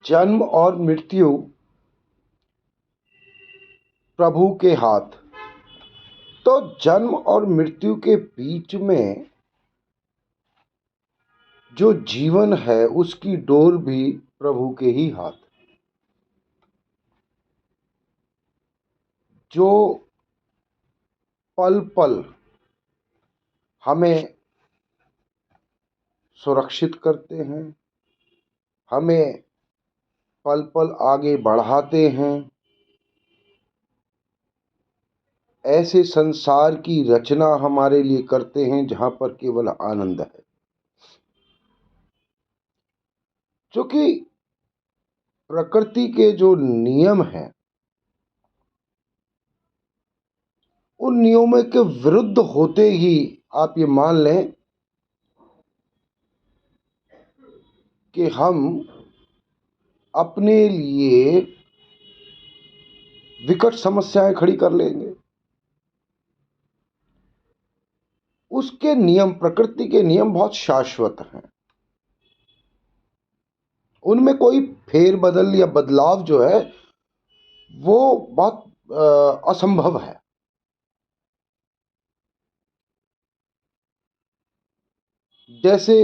जन्म और मृत्यु प्रभु के हाथ। तो जन्म और मृत्यु के बीच में जो जीवन है उसकी डोर भी प्रभु के ही हाथ। जो पल पल हमें सुरक्षित करते हैं, हमें पल पल आगे बढ़ाते हैं, ऐसे संसार की रचना हमारे लिए करते हैं जहां पर केवल आनंद है। क्योंकि प्रकृति के जो नियम हैं उन नियमों के विरुद्ध होते ही आप ये मान लें कि हम अपने लिए विकट समस्याएं खड़ी कर लेंगे। उसके नियम, प्रकृति के नियम बहुत शाश्वत हैं, उनमें कोई फेरबदल या बदलाव जो है वो बहुत असंभव है। जैसे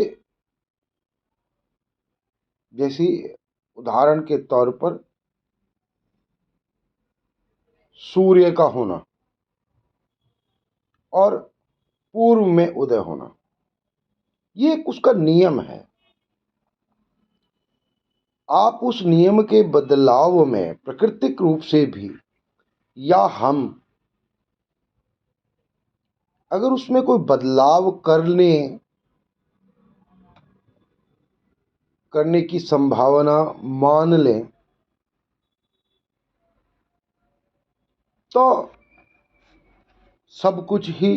उदाहरण के तौर पर सूर्य का होना और पूर्व में उदय होना, ये एक उसका नियम है। आप उस नियम के बदलाव में प्राकृतिक रूप से भी या हम अगर उसमें कोई बदलाव करने की संभावना मान लें तो सब कुछ ही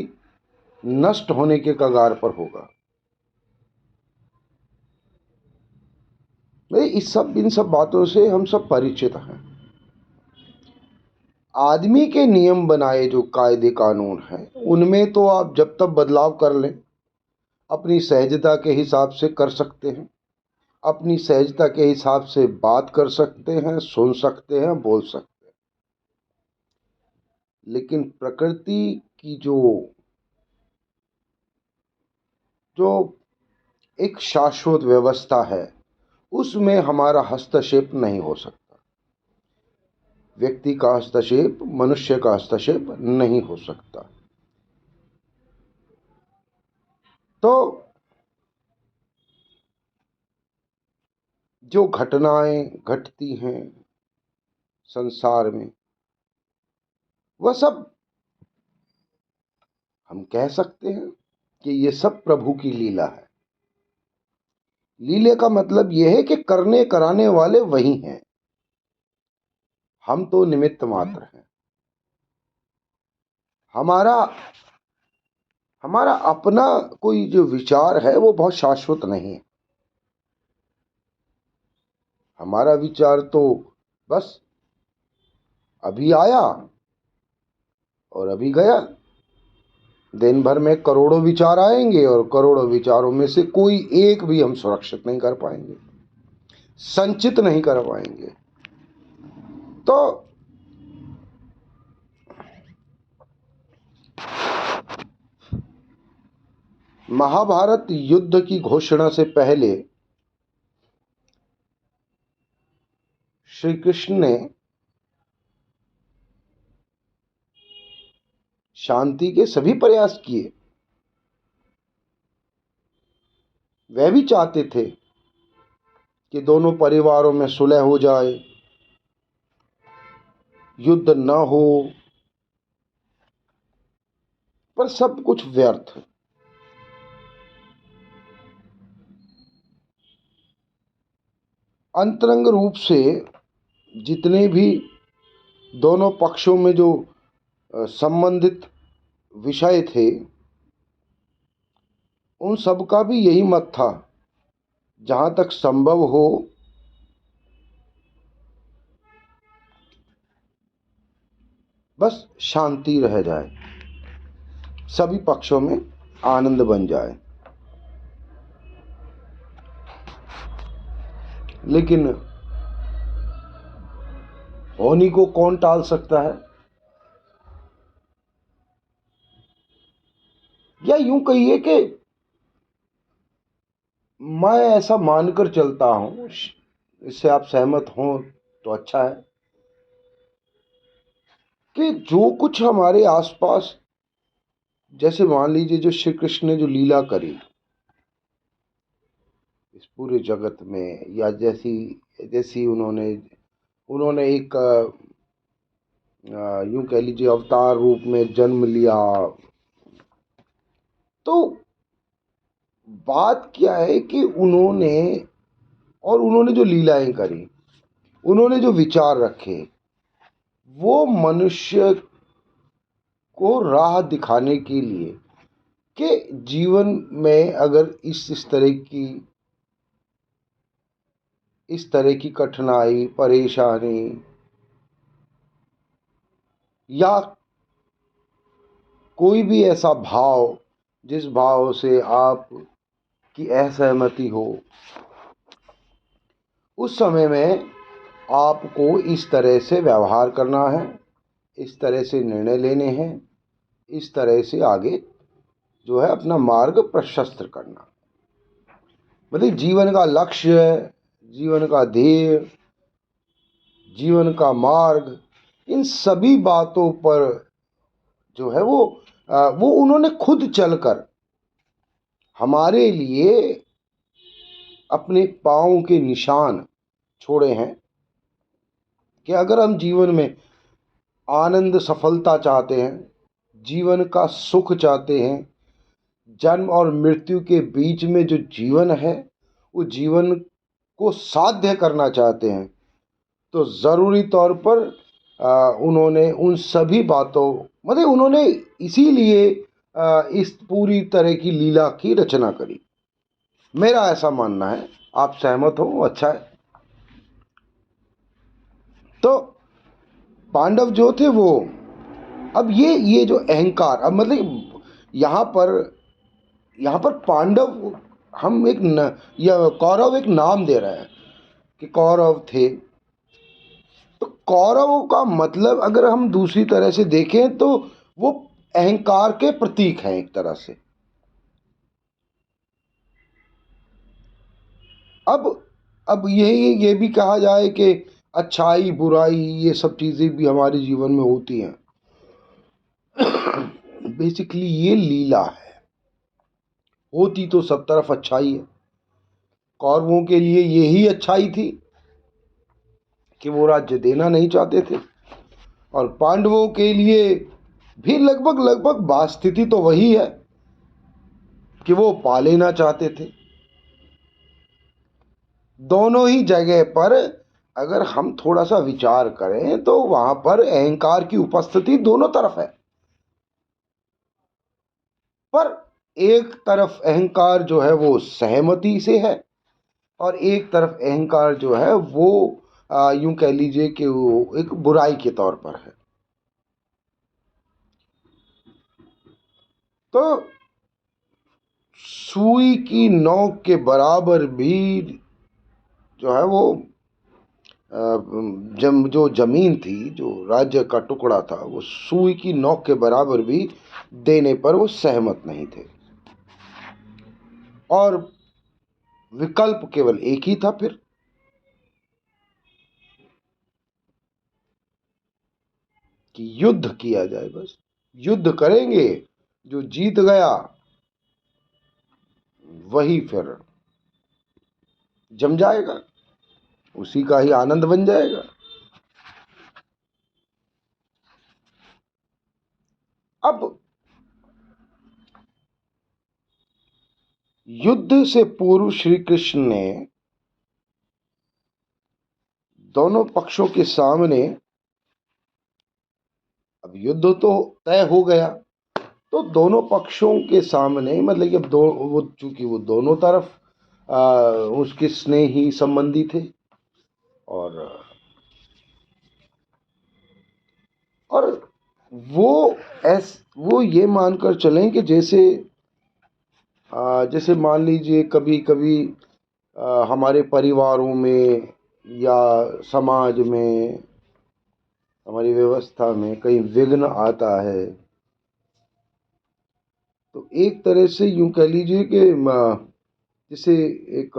नष्ट होने के कगार पर होगा। इन सब बातों से हम सब परिचित हैं। आदमी के नियम बनाए जो कायदे कानून हैं उनमें तो आप जब तक बदलाव कर लें अपनी सहजता के हिसाब से कर सकते हैं, अपनी सहजता के हिसाब से बात कर सकते हैं, सुन सकते हैं, बोल सकते हैं। लेकिन प्रकृति की जो एक शाश्वत व्यवस्था है उसमें हमारा हस्तक्षेप नहीं हो सकता। व्यक्ति का हस्तक्षेप, मनुष्य का हस्तक्षेप नहीं हो सकता। तो जो घटनाएं घटती हैं संसार में वह सब हम कह सकते हैं कि ये सब प्रभु की लीला है। लीले का मतलब यह है कि करने कराने वाले वही हैं, हम तो निमित्त मात्र हैं। हमारा अपना कोई जो विचार है वो बहुत शाश्वत नहीं है। हमारा विचार तो बस अभी आया और अभी गया। दिन भर में करोड़ों विचार आएंगे और करोड़ों विचारों में से कोई एक भी हम सुरक्षित नहीं कर पाएंगे, संचित नहीं कर पाएंगे। तो महाभारत युद्ध की घोषणा से पहले श्री कृष्ण ने शांति के सभी प्रयास किए। वह भी चाहते थे कि दोनों परिवारों में सुलह हो जाए, युद्ध न हो, पर सब कुछ व्यर्थ। अंतरंग रूप से जितने भी दोनों पक्षों में जो संबंधित विषय थे उन सब का भी यही मत था, जहां तक संभव हो बस शांति रह जाए, सभी पक्षों में आनंद बन जाए। लेकिन होनी को कौन टाल सकता है? या यूं कहिए कि मैं ऐसा मानकर चलता हूं, इससे आप सहमत हों तो अच्छा है, कि जो कुछ हमारे आसपास, जैसे मान लीजिए जो श्री कृष्ण ने जो लीला करी इस पूरे जगत में, या जैसी जैसी उन्होंने उन्होंने एक यूं कह लीजिए अवतार रूप में जन्म लिया, तो बात क्या है कि उन्होंने जो लीलाएं करी, उन्होंने जो विचार रखे, वो मनुष्य को राह दिखाने के लिए कि जीवन में अगर इस तरह की कठिनाई, परेशानी, या कोई भी ऐसा भाव जिस भाव से आप की असहमति हो, उस समय में आपको इस तरह से व्यवहार करना है, इस तरह से निर्णय लेने हैं, इस तरह से आगे जो है अपना मार्ग प्रशस्त करना। मतलब जीवन का लक्ष्य, जीवन का ध्येय, जीवन का मार्ग, इन सभी बातों पर जो है वो उन्होंने खुद चलकर हमारे लिए अपने पाँव के निशान छोड़े हैं, कि अगर हम जीवन में आनंद, सफलता चाहते हैं, जीवन का सुख चाहते हैं, जन्म और मृत्यु के बीच में जो जीवन है वो जीवन को साध्य करना चाहते हैं, तो ज़रूरी तौर पर उन्होंने उन सभी बातों, मतलब उन्होंने इसीलिए इस पूरी तरह की लीला की रचना करी। मेरा ऐसा मानना है, आप सहमत हो अच्छा है। तो पांडव जो थे वो, अब ये जो अहंकार, अब मतलब यहाँ पर पांडव, हम या कौरव एक नाम दे रहे हैं कि कौरव थे, तो कौरव का मतलब अगर हम दूसरी तरह से देखें तो वो अहंकार के प्रतीक हैं एक तरह से। अब अब ये भी कहा जाए कि अच्छाई बुराई ये सब चीज़ें भी हमारे जीवन में होती हैं, बेसिकली ये लीला है, होती तो सब तरफ अच्छाई है। कौरवों के लिए यही अच्छाई थी कि वो राज्य देना नहीं चाहते थे, और पांडवों के लिए भी लगभग लगभग बात स्थिति तो वही है कि वो पा लेना चाहते थे। दोनों ही जगह पर अगर हम थोड़ा सा विचार करें तो वहां पर अहंकार की उपस्थिति दोनों तरफ है, पर एक तरफ अहंकार जो है वो सहमति से है, और एक तरफ अहंकार जो है वो यूं कह लीजिए कि वो एक बुराई के तौर पर है। तो सुई की नोक के बराबर भी जो है वो जो जमीन थी, जो राज्य का टुकड़ा था, वो सुई की नोक के बराबर भी देने पर वो सहमत नहीं थे, और विकल्प केवल एक ही था फिर, कि युद्ध किया जाए। बस युद्ध करेंगे, जो जीत गया वही फिर जम जाएगा, उसी का ही आनंद बन जाएगा। अब युद्ध से पूर्व श्री कृष्ण ने दोनों पक्षों के सामने, अब युद्ध तो तय हो गया, तो दोनों पक्षों के सामने, मतलब कि अब वो चूंकि वो दोनों तरफ उसके स्नेही संबंधी थे, और और वो ये मानकर चलें कि जैसे मान लीजिए कभी कभी हमारे परिवारों में या समाज में हमारी व्यवस्था में कहीं विघ्न आता है, तो एक तरह से यूं कह लीजिए कि जैसे एक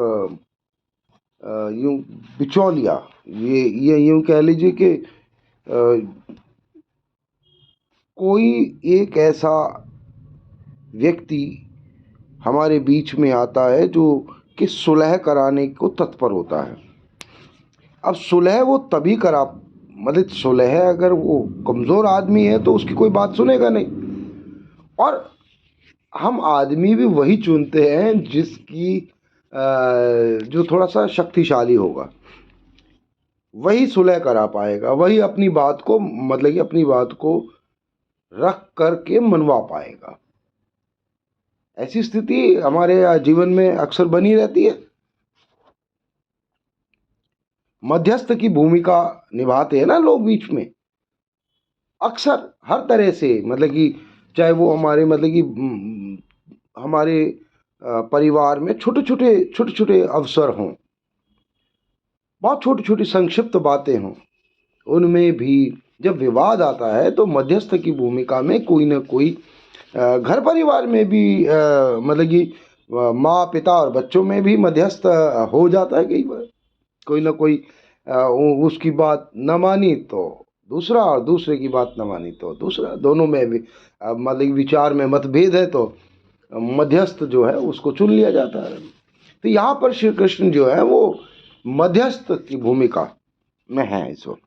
यूं बिचौलिया, ये यूं कह लीजिए कि कोई एक ऐसा व्यक्ति हमारे बीच में आता है जो कि सुलह कराने को तत्पर होता है। अब सुलह वो तभी करा, मतलब सुलह अगर वो कमज़ोर आदमी है तो उसकी कोई बात सुनेगा नहीं, और हम आदमी भी वही चुनते हैं जिसकी जो थोड़ा सा शक्तिशाली होगा, वही सुलह करा पाएगा, वही अपनी बात को, मतलब कि अपनी बात को रख करके मनवा पाएगा। ऐसी स्थिति हमारे जीवन में अक्सर बनी रहती है। मध्यस्थ की भूमिका निभाते हैं ना लोग बीच में, अक्सर हर तरह से, मतलब कि चाहे वो हमारे, मतलब कि हमारे परिवार में छोटे छोटे अवसर हों, बहुत छोटी छोटी संक्षिप्त बातें हों, उनमें भी जब विवाद आता है तो मध्यस्थ की भूमिका में कोई ना कोई, घर परिवार में भी मतलब कि माँ पिता और बच्चों में भी मध्यस्थ हो जाता है कई बार। कोई ना कोई उसकी बात न मानी तो दूसरा, और दूसरे की बात न मानी तो दूसरा, दोनों में भी मतलब कि विचार में मतभेद है तो मध्यस्थ जो है उसको चुन लिया जाता है। तो यहाँ पर श्री कृष्ण जो है वो मध्यस्थ की भूमिका में है इस वक्त।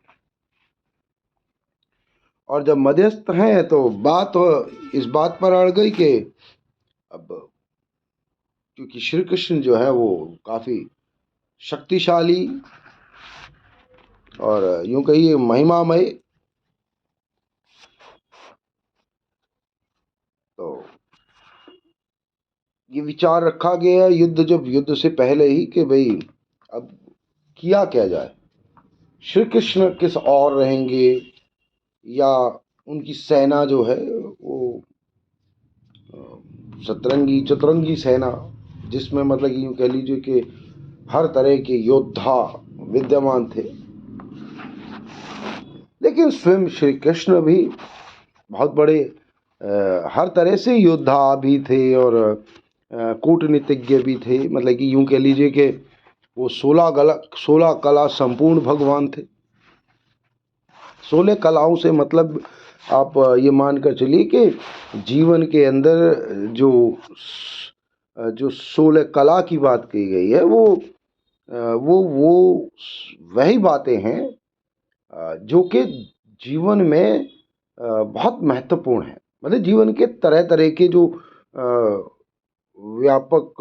और जब मध्यस्थ हैं तो बात इस बात पर अड़ गई कि अब क्योंकि श्री कृष्ण जो है वो काफ़ी शक्तिशाली और यूं कहिए महिमामय, तो ये विचार रखा गया युद्ध, जब युद्ध से पहले ही, कि भाई अब किया क्या जाए, श्री कृष्ण किस और रहेंगे या उनकी सेना जो है वो सतरंगी चतुरंगी सेना, जिसमें मतलब कि यूँ कह लीजिए कि हर तरह के योद्धा विद्यमान थे, लेकिन स्वयं श्री कृष्ण भी बहुत बड़े हर तरह से योद्धा भी थे और कूटनीतिज्ञ भी थे, मतलब कि यूँ कह लीजिए कि वो 16 कला संपूर्ण भगवान थे। 16 कलाओं से मतलब आप ये मान कर चलिए कि जीवन के अंदर जो जो 16 कला की बात की गई है वो वही बातें हैं जो कि जीवन में बहुत महत्वपूर्ण है। मतलब जीवन के तरह तरह के जो व्यापक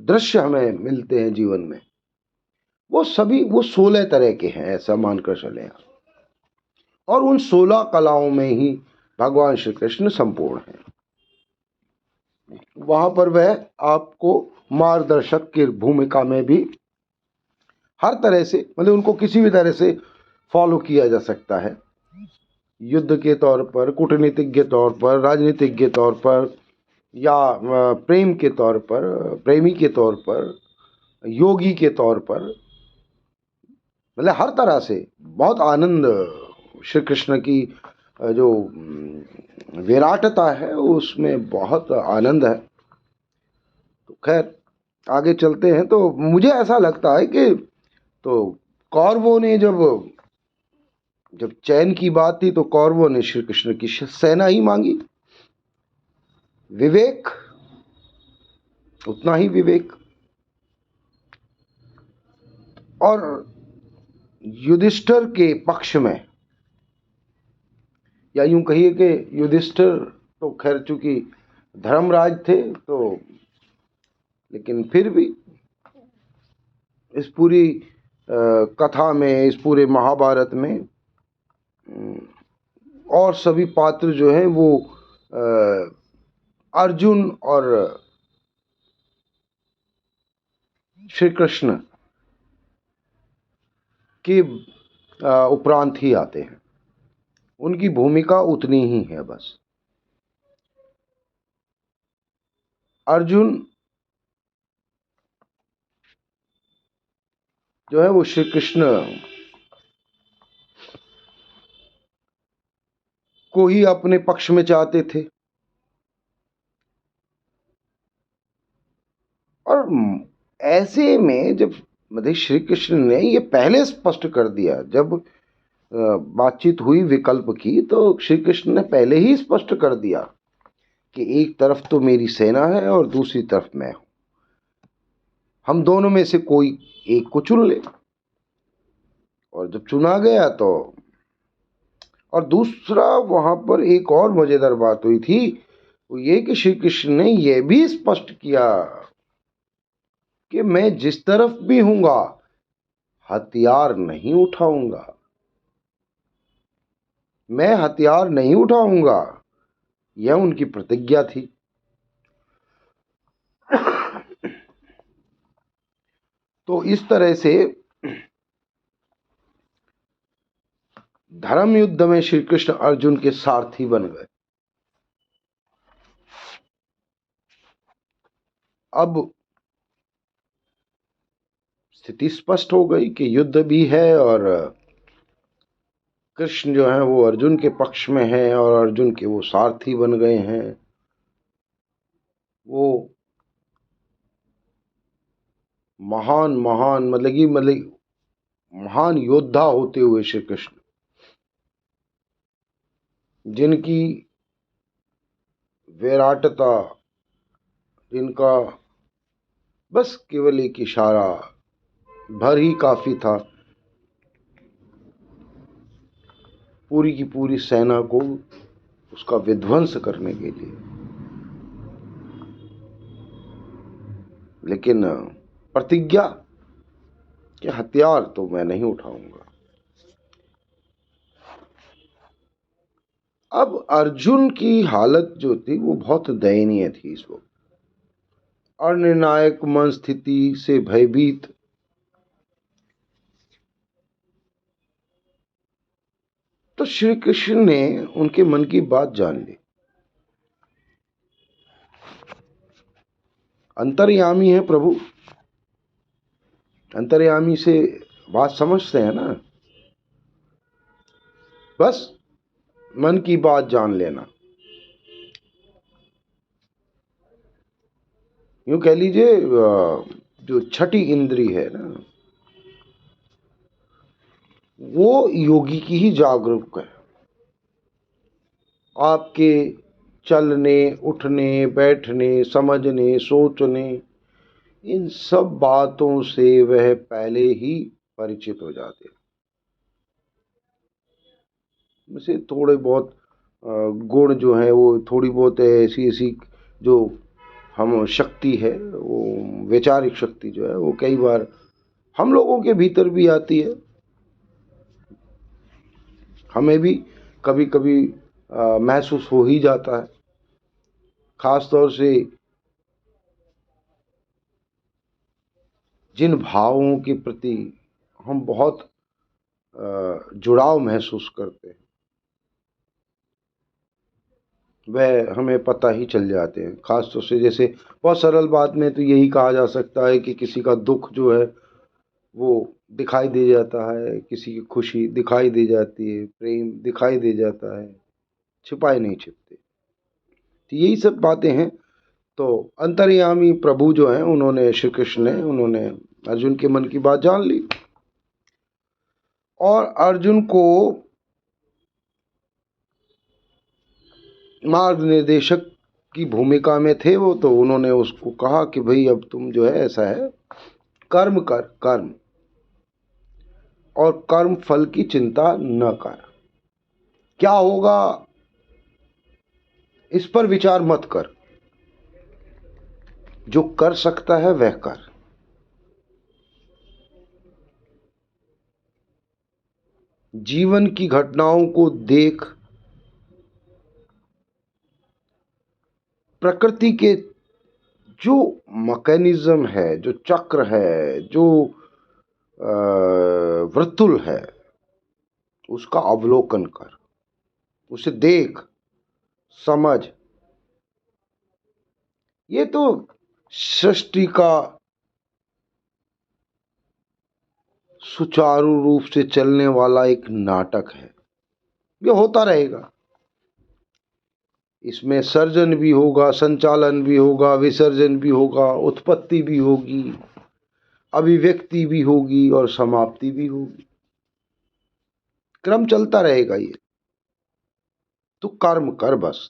दृश्य हमें मिलते हैं जीवन में, वो सभी वो 16 तरह के हैं, ऐसा मानकर चले। और उन 16 कलाओं में ही भगवान श्री कृष्ण संपूर्ण हैं। वहां पर वह आपको मार्गदर्शक की भूमिका में भी हर तरह से, मतलब उनको किसी भी तरह से फॉलो किया जा सकता है, युद्ध के तौर पर, कूटनीतिक के तौर पर, राजनीतिक के तौर पर, या प्रेम के तौर पर, प्रेमी के तौर पर, योगी के तौर पर, मतलब हर तरह से बहुत आनंद श्री कृष्ण की जो विराटता है उसमें बहुत आनंद है। तो खैर आगे चलते हैं। तो मुझे ऐसा लगता है कि तो कौरवों ने जब जब चैन की बात थी तो कौरवों ने श्री कृष्ण की सेना ही मांगी। विवेक, उतना ही विवेक। और युधिष्ठिर के पक्ष में, या यूं कहिए कि युधिष्ठिर तो खैर चूंकि धर्मराज थे तो, लेकिन फिर भी इस पूरी कथा में, इस पूरे महाभारत में और सभी पात्र जो हैं वो अर्जुन और श्री कृष्ण के उपरांत ही आते हैं। उनकी भूमिका उतनी ही है बस। अर्जुन जो है वो श्री कृष्ण को ही अपने पक्ष में चाहते थे। और ऐसे में जब मतलब श्री कृष्ण ने ये पहले स्पष्ट कर दिया, जब बातचीत हुई विकल्प की, तो श्री कृष्ण ने पहले ही स्पष्ट कर दिया कि एक तरफ तो मेरी सेना है और दूसरी तरफ मैं हूं, हम दोनों में से कोई एक को चुन ले। और जब चुना गया तो, और दूसरा वहां पर एक और मजेदार बात हुई थी, वो ये कि श्री कृष्ण ने यह भी स्पष्ट किया कि मैं जिस तरफ भी हूंगा हथियार नहीं उठाऊंगा, मैं हथियार नहीं उठाऊंगा। यह उनकी प्रतिज्ञा थी। तो इस तरह से धर्म युद्ध में श्री कृष्ण अर्जुन के सारथी बन गए। अब स्थिति स्पष्ट हो गई कि युद्ध भी है और कृष्ण जो है वो अर्जुन के पक्ष में है और अर्जुन के वो सारथी बन गए हैं। वो महान महान मतलब महान योद्धा होते हुए श्री कृष्ण, जिनकी विराटता, जिनका बस केवल एक इशारा भर ही काफी था पूरी की पूरी सेना को उसका विध्वंस करने के लिए। लेकिन प्रतिज्ञा कि हथियार तो मैं नहीं उठाऊंगा। अब अर्जुन की हालत जो थी वो बहुत दयनीय थी इस वक्त। अनिर्णायक मन स्थिति से भयभीत, तो श्री कृष्ण ने उनके मन की बात जान ली। अंतर्यामी है प्रभु, अंतर्यामी से बात समझते हैं ना। बस मन की बात जान लेना, यूं कह लीजिए जो छठी इंद्री है ना, वो योगी की ही जागरूक है। आपके चलने, उठने, बैठने, समझने, सोचने, इन सब बातों से वह पहले ही परिचित हो जाते हैं। वैसे थोड़े बहुत गुण जो है वो थोड़ी बहुत ऐसी ऐसी जो हम शक्ति है, वो वैचारिक शक्ति जो है वो कई बार हम लोगों के भीतर भी आती है। हमें भी कभी कभी महसूस हो ही जाता है, खास तौर से जिन भावों के प्रति हम बहुत जुड़ाव महसूस करते हैं, वह हमें पता ही चल जाते हैं। खास तौर से जैसे बहुत सरल बात में तो यही कहा जा सकता है कि किसी का दुख जो है वो दिखाई दे जाता है, किसी की खुशी दिखाई दे जाती है, प्रेम दिखाई दे जाता है, छिपाए नहीं छिपते। तो यही सब बातें हैं। तो अंतर्यामी प्रभु जो हैं उन्होंने, श्री कृष्ण ने, उन्होंने अर्जुन के मन की बात जान ली और अर्जुन को मार्ग निर्देशक की भूमिका में थे वो, तो उन्होंने उसको कहा कि भाई अब तुम जो है ऐसा है, कर्म कर, कर्म, और कर्म फल की चिंता न कर। क्या होगा इस पर विचार मत कर, जो कर सकता है वह कर। जीवन की घटनाओं को देख, प्रकृति के जो मैकेनिज्म है, जो चक्र है, जो वृत्तुल है, उसका अवलोकन कर, उसे देख, समझ। ये तो सृष्टि का सुचारू रूप से चलने वाला एक नाटक है, ये होता रहेगा। इसमें सर्जन भी होगा, संचालन भी होगा, विसर्जन भी होगा, उत्पत्ति भी होगी, अभिव्यक्ति भी होगी और समाप्ति भी होगी। क्रम चलता रहेगा ये। तो कर्म कर बस।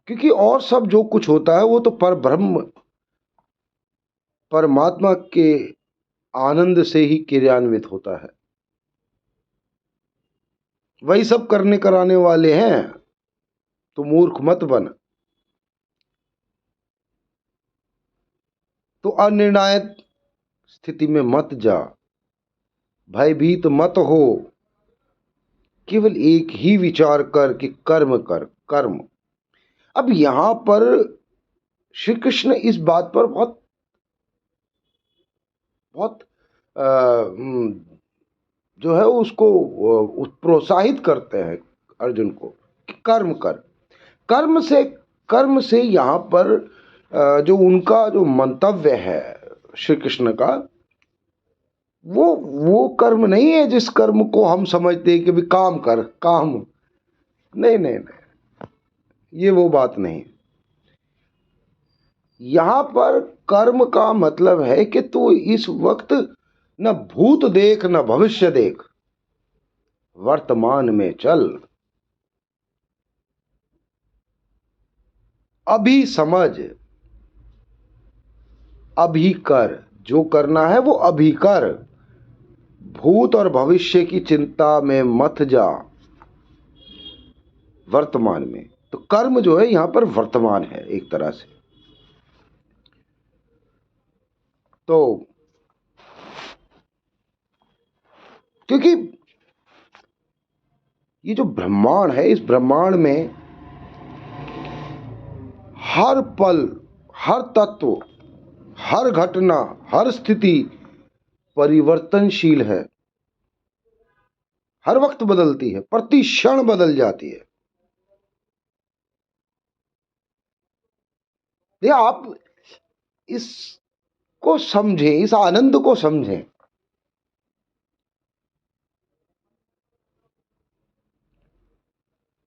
क्योंकि और सब जो कुछ होता है वो तो परब्रह्म परमात्मा के आनंद से ही क्रियान्वित होता है। वही सब करने कराने वाले हैं। तो मूर्ख मत बन। तो अनिर्णायक स्थिति में मत जा, भयभीत मत हो। केवल एक ही विचार कर कि कर्म कर, कर्म। अब यहां पर श्री कृष्ण इस बात पर बहुत बहुत जो है उसको प्रोत्साहित करते हैं अर्जुन को कि कर्म कर। कर्म से यहाँ पर जो उनका जो मंतव्य है श्री कृष्ण का, वो कर्म नहीं है जिस कर्म को हम समझते हैं कि भी काम कर, काम। नहीं नहीं नहीं, ये वो बात नहीं। यहाँ पर कर्म का मतलब है कि तू इस वक्त न भूत देख न भविष्य देख, वर्तमान में चल। अभी समझ, अभी कर, जो करना है वो अभी कर। भूत और भविष्य की चिंता में मत जा, वर्तमान में। तो कर्म जो है यहां पर वर्तमान है एक तरह से। तो क्योंकि ये जो ब्रह्मांड है, इस ब्रह्मांड में हर पल, हर तत्व, हर घटना, हर स्थिति परिवर्तनशील है। हर वक्त बदलती है, प्रति क्षण बदल जाती है। ये आप इसको समझें, इस आनंद को समझें।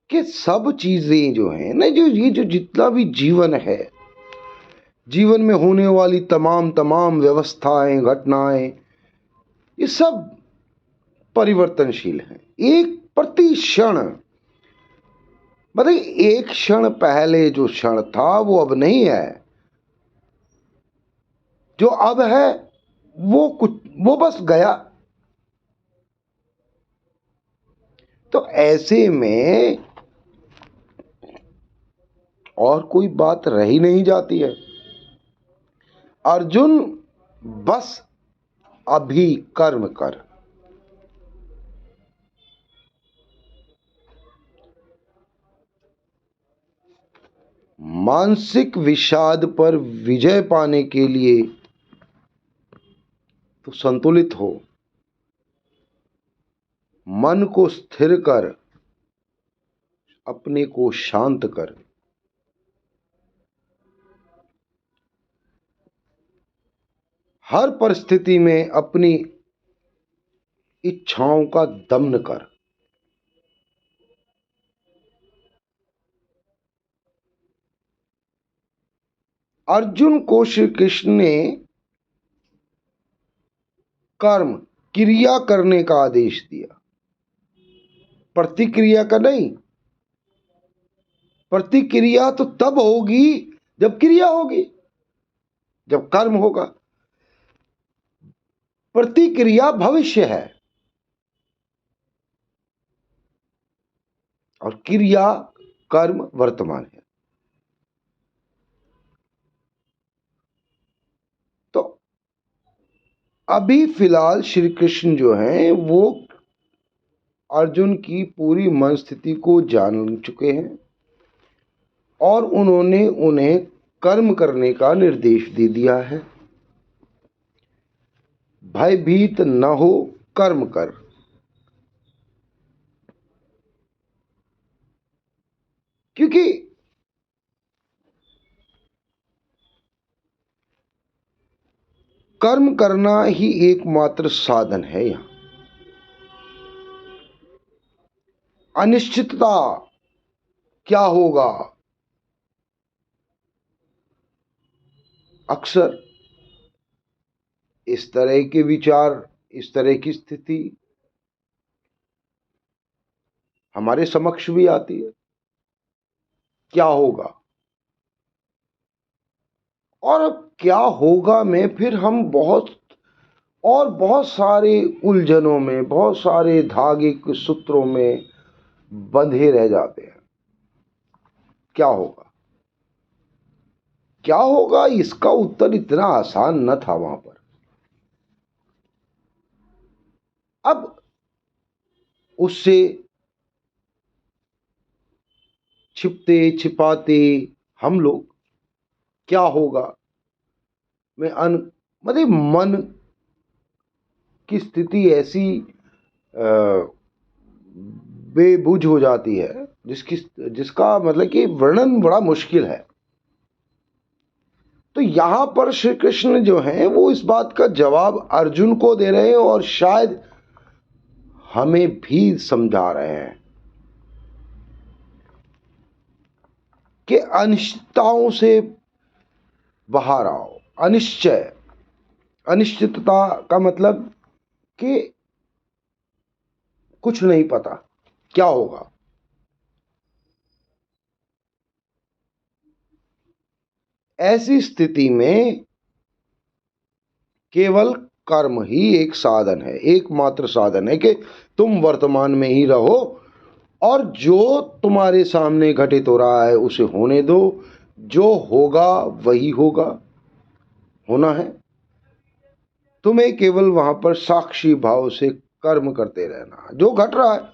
कि सब चीजें जो हैं ना, जो ये जो जितना भी जीवन है, जीवन में होने वाली तमाम तमाम व्यवस्थाएं, घटनाएं, ये सब परिवर्तनशील हैं। एक प्रति क्षण, मतलब एक क्षण पहले जो क्षण था वो अब नहीं है। जो अब है वो बस गया। तो ऐसे में और कोई बात रही नहीं जाती है। अर्जुन, बस अभी कर्म कर। मानसिक विषाद पर विजय पाने के लिए तो संतुलित हो, मन को स्थिर कर, अपने को शांत कर। हर परिस्थिति में अपनी इच्छाओं का दमन कर। अर्जुन को श्री कृष्ण ने कर्म, क्रिया करने का आदेश दिया, प्रतिक्रिया का नहीं। प्रतिक्रिया तो तब होगी जब क्रिया होगी, जब कर्म होगा। प्रतिक्रिया भविष्य है और क्रिया, कर्म वर्तमान है। तो अभी फिलहाल श्री कृष्ण जो हैं वो अर्जुन की पूरी मन स्थिति को जान चुके हैं और उन्होंने उन्हें कर्म करने का निर्देश दे दिया है। भयभीत न हो, कर्म कर। क्योंकि कर्म करना ही एकमात्र साधन है। यहां अनिश्चितता क्या होगा। अक्सर इस तरह के विचार, इस तरह की स्थिति हमारे समक्ष भी आती है, क्या होगा। और अब क्या होगा में फिर हम बहुत सारे उलझनों में, बहुत सारे धागे के सूत्रों में बंधे रह जाते हैं। क्या होगा, क्या होगा, इसका उत्तर इतना आसान न था वहां पर। अब उससे छिपते छिपाते हम लोग क्या होगा में मतलब मन की स्थिति ऐसी बेबुझ हो जाती है जिसका मतलब कि वर्णन बड़ा मुश्किल है। तो यहां पर श्री कृष्ण जो हैं वो इस बात का जवाब अर्जुन को दे रहे हैं और शायद हमें भी समझा रहे हैं कि अनिश्चितताओं से बाहर आओ। अनिश्चितता का मतलब कि कुछ नहीं पता क्या होगा। ऐसी स्थिति में केवल कर्म ही एक साधन है, एकमात्र साधन है कि तुम वर्तमान में ही रहो और जो तुम्हारे सामने घटित हो रहा है उसे होने दो। जो होगा वही होगा, होना है। तुम्हें केवल वहां पर साक्षी भाव से कर्म करते रहना, जो घट रहा है,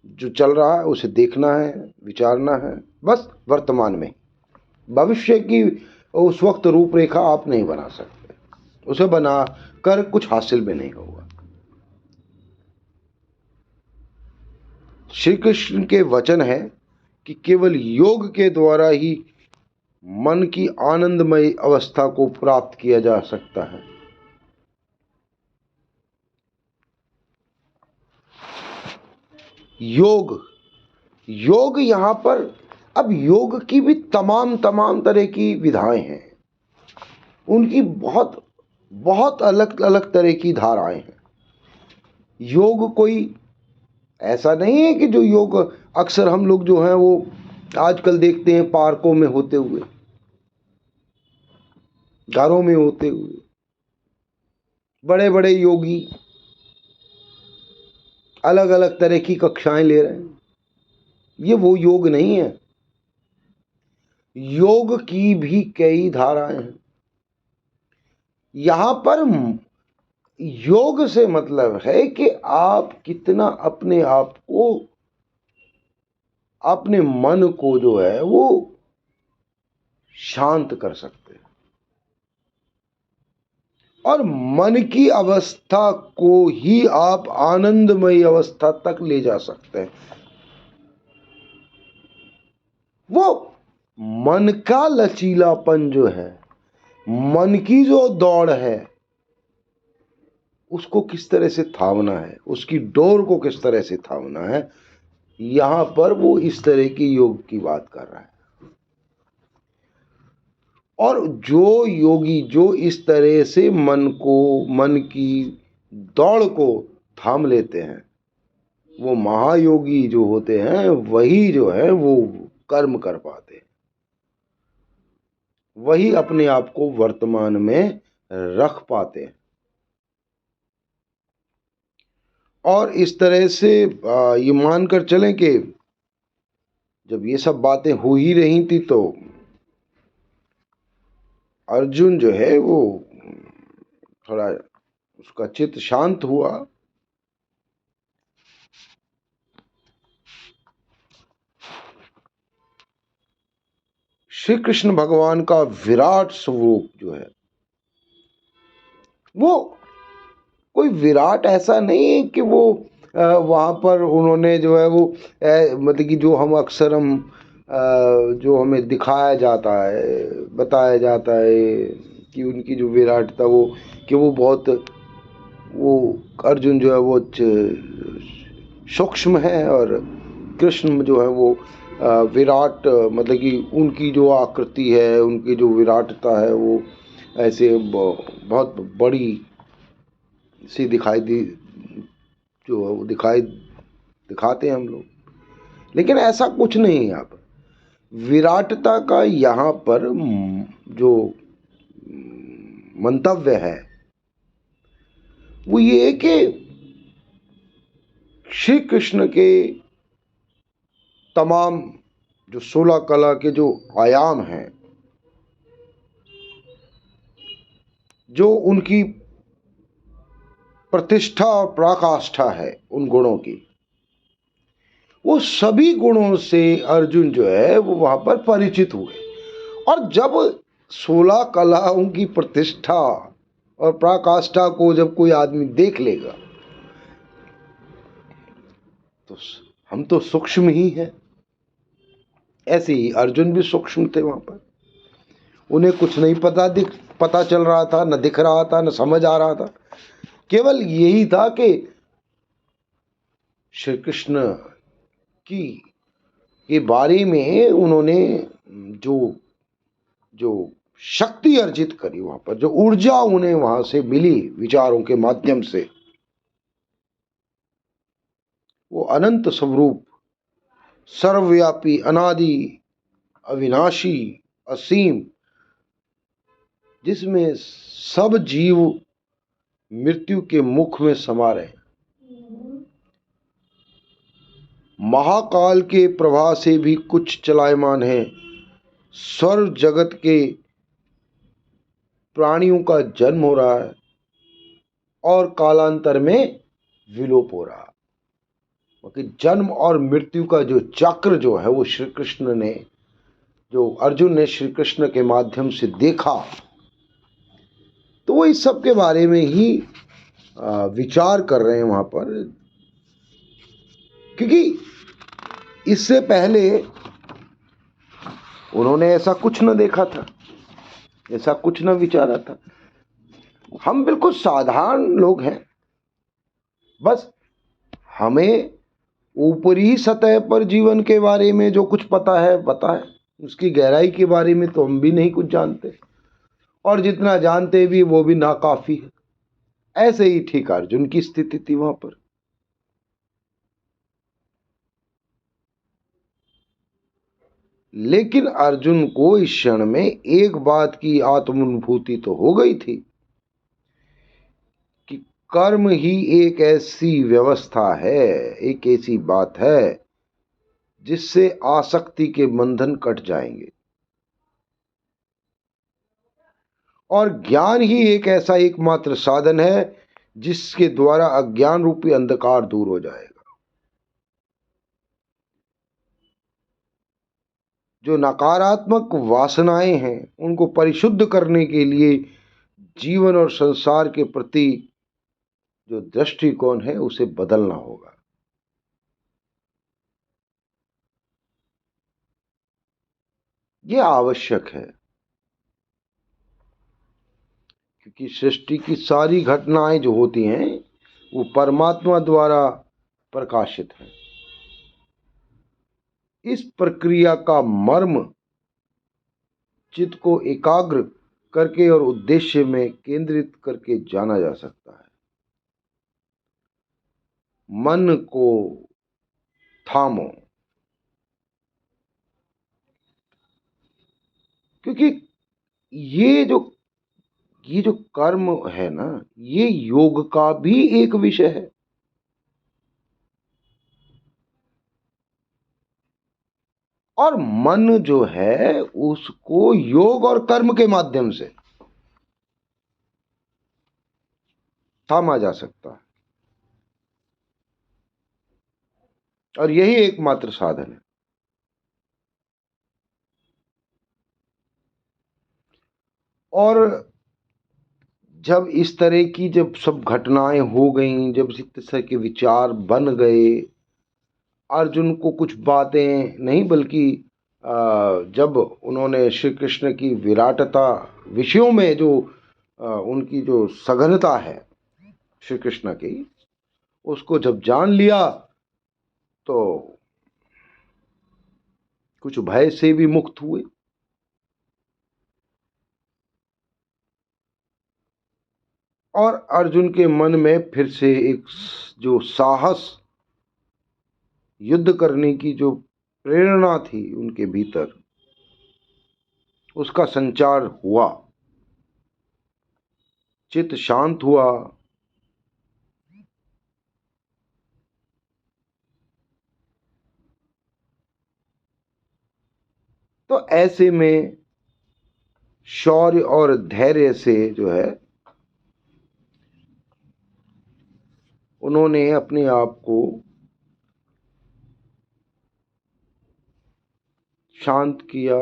जो चल रहा है उसे देखना है, विचारना है, बस वर्तमान में। भविष्य की उस वक्त रूपरेखा आप नहीं बना सकते, उसे बना कर कुछ हासिल भी नहीं होगा। श्री कृष्ण के वचन है कि केवल योग के द्वारा ही मन की आनंदमय अवस्था को प्राप्त किया जा सकता है। योग, योग यहां पर, अब योग की भी तमाम तरह की विधाएं हैं, उनकी बहुत बहुत अलग अलग तरह की धाराएं हैं। योग कोई ऐसा नहीं है कि जो योग अक्सर हम लोग जो हैं वो आजकल देखते हैं पार्कों में होते हुए, घरों में होते हुए, बड़े बड़े योगी अलग अलग तरह की कक्षाएं ले रहे हैं। ये वो योग नहीं है। योग की भी कई धाराएं हैं। यहां पर योग से मतलब है कि आप कितना अपने आप को, अपने मन को जो है वो शांत कर सकते हैं और मन की अवस्था को ही आप आनंदमय अवस्था तक ले जा सकते हैं। वो मन का लचीलापन जो है, मन की जो दौड़ है, उसको किस तरह से थामना है, उसकी डोर को किस तरह से थामना है, यहां पर वो इस तरह की योग की बात कर रहा है। और जो योगी जो इस तरह से मन की दौड़ को थाम लेते हैं, वो महायोगी जो होते हैं वही जो है वो कर्म कर पाते हैं, वही अपने आप को वर्तमान में रख पाते हैं। और इस तरह से ये मानकर चलें कि जब ये सब बातें हो ही रही थी तो अर्जुन जो है वो थोड़ा, उसका चित्त शांत हुआ। श्री कृष्ण भगवान का विराट स्वरूप जो है वो कोई विराट ऐसा नहीं है कि वो वहाँ पर उन्होंने जो है वो मतलब कि जो हम अक्सर जो हमें दिखाया जाता है, बताया जाता है कि उनकी जो विराटता वो, कि वो बहुत, वो अर्जुन जो है वो सूक्ष्म है और कृष्ण जो है वो विराट, मतलब कि उनकी जो आकृति है, उनकी जो विराटता है वो ऐसे बहुत बड़ी सी दिखाई दी, जो है वो दिखाते हैं हम लोग। लेकिन ऐसा कुछ नहीं है यहाँ पर। विराटता का यहाँ पर जो मंतव्य है वो ये है कि श्री कृष्ण के तमाम जो 16 कला के जो आयाम हैं, जो उनकी प्रतिष्ठा और पराकाष्ठा है उन गुणों की, वो सभी गुणों से अर्जुन जो है वो वहां पर परिचित हुए। और जब 16 कलाओं की प्रतिष्ठा और पराकाष्ठा को जब कोई आदमी देख लेगा तो हम तो सूक्ष्म ही हैं। ऐसे ही अर्जुन भी सूक्ष्म थे वहां पर। उन्हें कुछ नहीं पता चल रहा था, न दिख रहा था, न समझ आ रहा था। केवल यही था कि श्री कृष्ण की के बारे में उन्होंने जो जो शक्ति अर्जित करी, वहां पर जो ऊर्जा उन्हें वहां से मिली विचारों के माध्यम से, वो अनंत स्वरूप, सर्वव्यापी, अनादि, अविनाशी, असीम, जिसमें सब जीव मृत्यु के मुख में समा रहे, महाकाल के प्रवाह से भी कुछ चलायमान है, स्वर्ग जगत के प्राणियों का जन्म हो रहा है और कालांतर में विलोप हो रहा। क्योंकि जन्म और मृत्यु का जो चक्र जो है वो श्री कृष्ण ने, जो अर्जुन ने श्री कृष्ण के माध्यम से देखा, तो वो इस सब के बारे में ही विचार कर रहे हैं वहां पर। क्योंकि इससे पहले उन्होंने ऐसा कुछ न देखा था, ऐसा कुछ न विचारा था। हम बिल्कुल साधारण लोग हैं, बस हमें ऊपरी सतह पर जीवन के बारे में जो कुछ पता है, उसकी गहराई के बारे में तो हम भी नहीं कुछ जानते, और जितना जानते भी वो भी नाकाफी है। ऐसे ही ठीक अर्जुन की स्थिति थी वहां पर। लेकिन अर्जुन को इस क्षण में एक बात की आत्मानुभूति तो हो गई थी कि कर्म ही एक ऐसी व्यवस्था है, एक ऐसी बात है जिससे आसक्ति के बंधन कट जाएंगे, और ज्ञान ही एक ऐसा एकमात्र साधन है जिसके द्वारा अज्ञान रूपी अंधकार दूर हो जाएगा। जो नकारात्मक वासनाएं हैं उनको परिशुद्ध करने के लिए जीवन और संसार के प्रति जो दृष्टिकोण है उसे बदलना होगा। यह आवश्यक है, क्योंकि सृष्टि की सारी घटनाएं जो होती हैं वो परमात्मा द्वारा प्रकाशित हैं। इस प्रक्रिया का मर्म चित्त को एकाग्र करके और उद्देश्य में केंद्रित करके जाना जा सकता है। मन को थामो, क्योंकि ये जो कर्म है ना, ये योग का भी एक विषय है। और मन जो है उसको योग और कर्म के माध्यम से थामा जा सकता है, और यही एकमात्र साधन है। और जब इस तरह की जब सब घटनाएं हो गईं, जब इस तरह के विचार बन गए, अर्जुन को कुछ बातें नहीं बल्कि जब उन्होंने श्री कृष्ण की विराटता विषयों में जो उनकी जो सघनता है श्री कृष्ण की, उसको जब जान लिया, तो कुछ भय से भी मुक्त हुए। और अर्जुन के मन में फिर से एक जो साहस, युद्ध करने की जो प्रेरणा थी उनके भीतर, उसका संचार हुआ। चित्त शांत हुआ। तो ऐसे में शौर्य और धैर्य से जो है उन्होंने अपने आप को शांत किया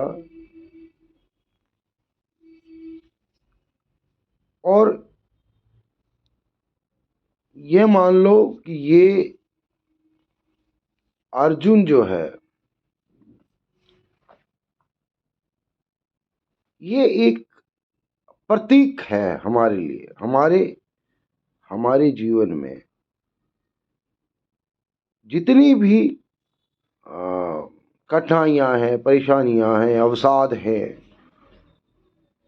और ये मान लो कि ये अर्जुन जो है ये एक प्रतीक है हमारे लिए, हमारे जीवन में जितनी भी कठिनाइयां हैं, परेशानियां हैं, अवसाद हैं,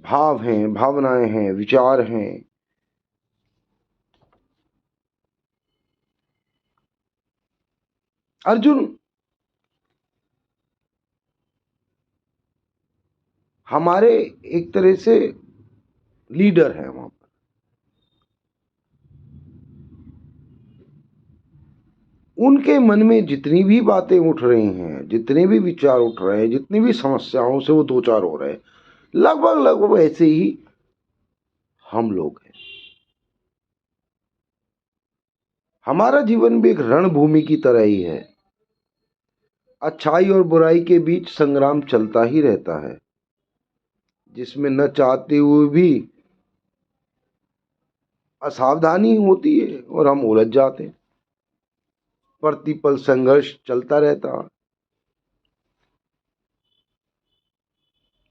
भाव हैं, भावनाएं हैं, विचार हैं, अर्जुन हमारे एक तरह से लीडर हैं वहां पर। उनके मन में जितनी भी बातें उठ रही हैं, जितने भी विचार उठ रहे हैं, जितनी भी समस्याओं से वो दो चार हो रहे हैं, लगभग लगभग ऐसे ही हम लोग हैं। हमारा जीवन भी एक रणभूमि की तरह ही है। अच्छाई और बुराई के बीच संग्राम चलता ही रहता है, जिसमें न चाहते हुए भी असावधानी होती है और हम उलझ जाते हैं। प्रतिपल संघर्ष चलता रहता है।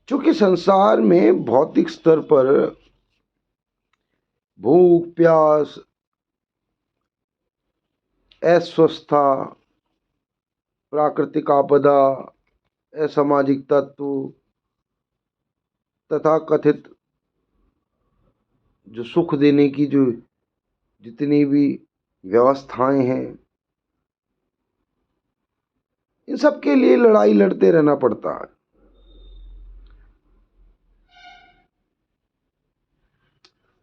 चूंकि संसार में भौतिक स्तर पर भूख, प्यास, अस्वस्थता, प्राकृतिक आपदा, असामाजिक तत्व तथा कथित जो सुख देने की जो जितनी भी व्यवस्थाएं हैं, इन सब के लिए लड़ाई लड़ते रहना पड़ता है।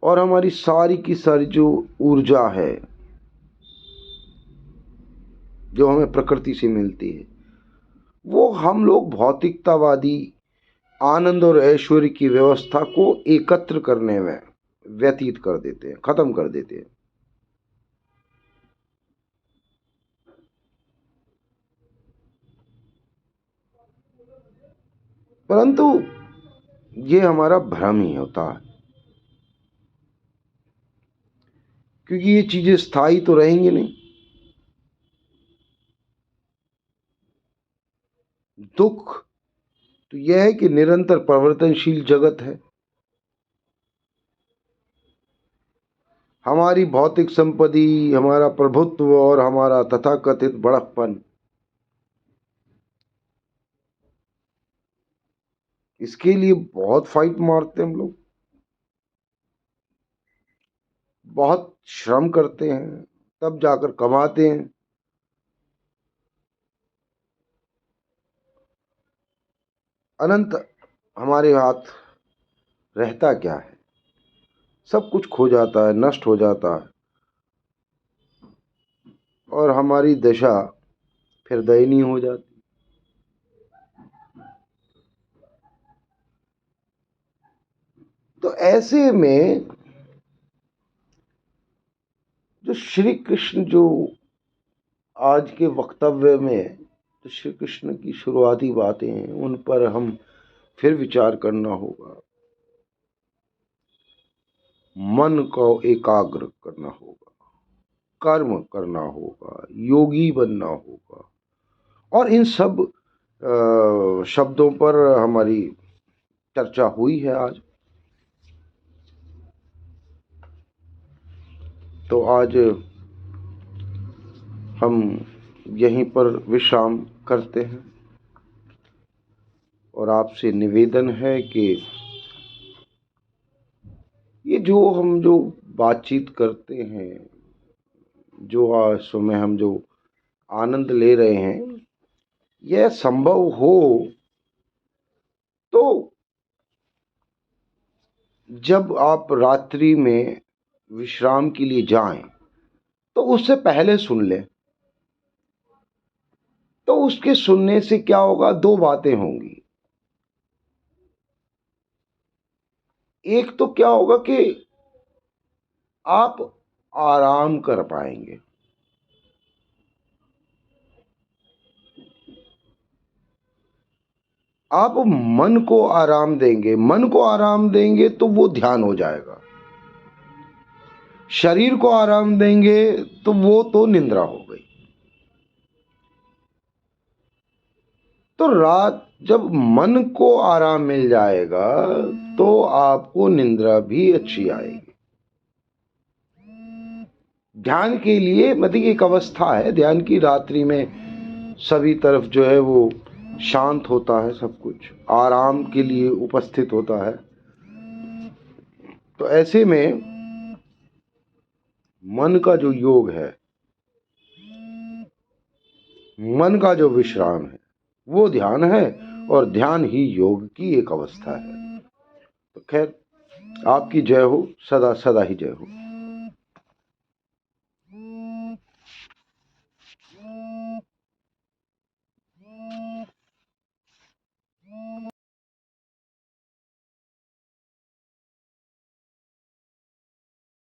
और हमारी सारी की सारी जो ऊर्जा है जो हमें प्रकृति से मिलती है, वो हम लोग भौतिकतावादी आनंद और ऐश्वर्य की व्यवस्था को एकत्र करने में व्यतीत कर देते हैं, खत्म कर देते हैं। परंतु ये हमारा भ्रम ही होता है, क्योंकि ये चीजें स्थायी तो रहेंगी नहीं। दुख तो यह है कि निरंतर परिवर्तनशील जगत है। हमारी भौतिक संपत्ति, हमारा प्रभुत्व और हमारा तथाकथित बड़प्पन, इसके लिए बहुत फाइट मारते हैं हम लोग, बहुत श्रम करते हैं, तब जाकर कमाते हैं। अनंत हमारे हाथ रहता क्या है? सब कुछ खो जाता है, नष्ट हो जाता है और हमारी दशा फिर दयनीय हो जाती। तो ऐसे में जो श्री कृष्ण जो आज के वक्तव्य में जो श्री कृष्ण की शुरुआती बातें हैं, उन पर हम फिर विचार करना होगा। मन को एकाग्र करना होगा, कर्म करना होगा, योगी बनना होगा। और इन सब शब्दों पर हमारी चर्चा हुई है आज। तो आज हम यहीं पर विश्राम करते हैं और आपसे निवेदन है कि ये जो बातचीत करते हैं, जो समय हम जो आनंद ले रहे हैं, यह संभव हो तो जब आप रात्रि में विश्राम के लिए जाएं तो उससे पहले सुन लें। तो उसके सुनने से क्या होगा, दो बातें होंगी। एक तो क्या होगा कि आप आराम कर पाएंगे। आप मन को आराम देंगे, मन को आराम देंगे तो वो ध्यान हो जाएगा। शरीर को आराम देंगे तो वो तो निद्रा हो गई। तो रात जब मन को आराम मिल जाएगा तो आपको निद्रा भी अच्छी आएगी। ध्यान के लिए मतलब एक अवस्था है ध्यान की, रात्रि में सभी तरफ जो है वो शांत होता है, सब कुछ आराम के लिए उपस्थित होता है। तो ऐसे में मन का जो योग है, मन का जो विश्राम है, वो ध्यान है और ध्यान ही योग की एक अवस्था है। तो खैर, आपकी जय हो, सदा सदा ही जय हो।